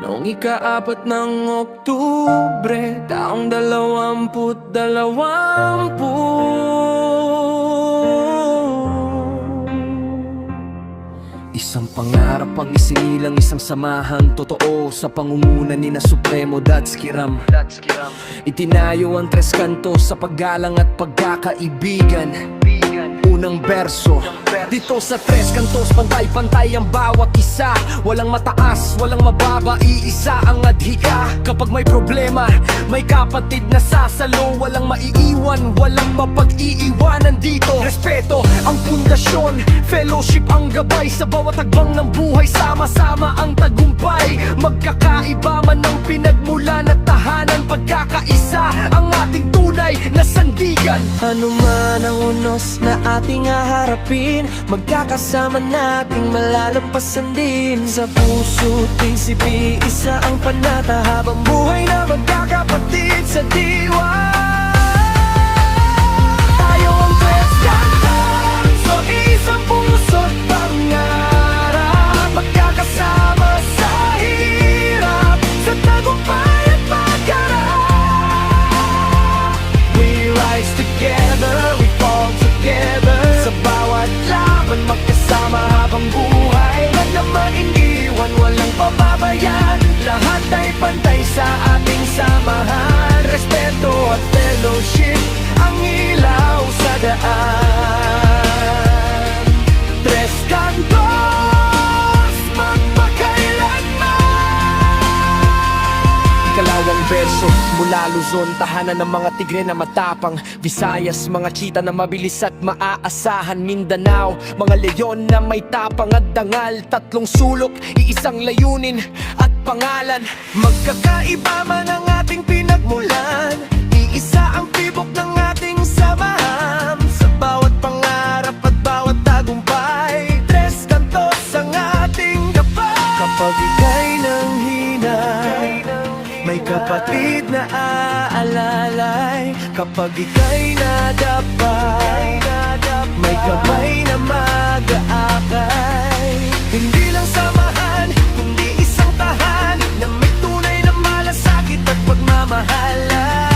Noong ika-4 ng Oktubre, taong 2020. Isang pangarap ang isinilang isang samahan totoo sa pangunguna ni na Supremo Dads Kiram. Itinayo ang tres kanto sa paggalang at pagkakaibigan. Unang berso, dito sa tres kantos pantay-pantay ang bawat isa. Walang mataas, walang mababa, iisa ang adhika. Kapag may problema, may kapatid na sasalo. Walang maiiwan, walang mapag-iiwanan dito. Respeto ang pundasyon, fellowship ang gabay. Sa bawat tagbang ng buhay, sama-sama ang tagumpay. Magkakaiba man ang pinagmulan at tahanan, pagkakaisa ang ating tunay na sandigan. Ano man ang unos na ating haharapin, magkakasama nating malalampasan din. Sa puso't isip, isa ang panata habang buhay na magkakapatid sa diwa. Tayo ang tres kantos, so isang puso't pangarap, magkakasama sa hirap, sa tagumpay at pagkarap. We rise together, we fall together. Sa bawat laban magkasama habang buhay. Wag naman iniwan, walang pababayaan. Lahat ay pantay sa ating samahan. Respeto at fellowship ang ilaw sa daan. Tres kantos, magpakailanman. Ikalawang verso mula Luzon, tahanan ng mga tigre na matapang. Visayas, mga cheetah na mabilis at maaasahan. Mindanao, mga leon na may tapang at dangal. Tatlong sulok, iisang layunin at pangalan. Magkakaiba man ang ating pinagmulan, iisa ang tibok ng ating samahan. Sa bawat pangarap at bawat tagumpay, tres kantos ang ating gabay. Kapag ika'y nanghinay, may kapatid na aalalay. Kapag ika'y nadapay, may gabay na mag-aakay. Hindi lang samahan, kundi isang tahan na may tunay na malasakit at pagmamahalan.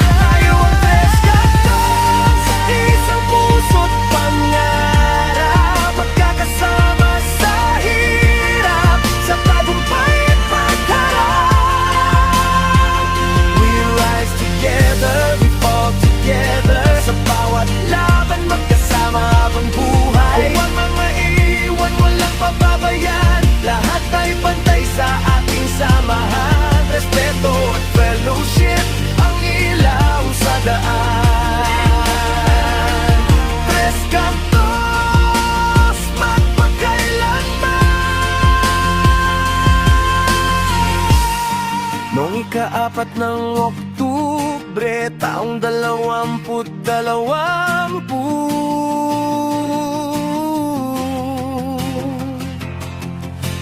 Tayo ang tres kantos, isang puso't pangarap, magkakasama sa hirap, sa tagumpay at pagharap. We rise together, we fall together. Sa bawat laban magkasama habang buhay. Huwag mang maiwan, walang pababayaan. Lahat ay pantay sa ating samahan. Respeto at fellowship ang ilaw sa daan. Tres kantos, magpakailanman. Noong ika-4 ng Oktubre, taong 2020.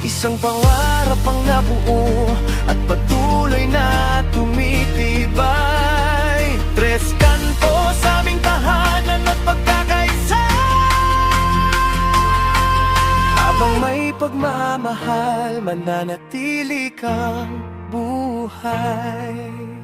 Isang pangarap ang nabuo at patuloy na tumitibay. Tres kantos, aming tahanan at pagkakaisa. Habang may pagmamahal, mananatili kang buhay.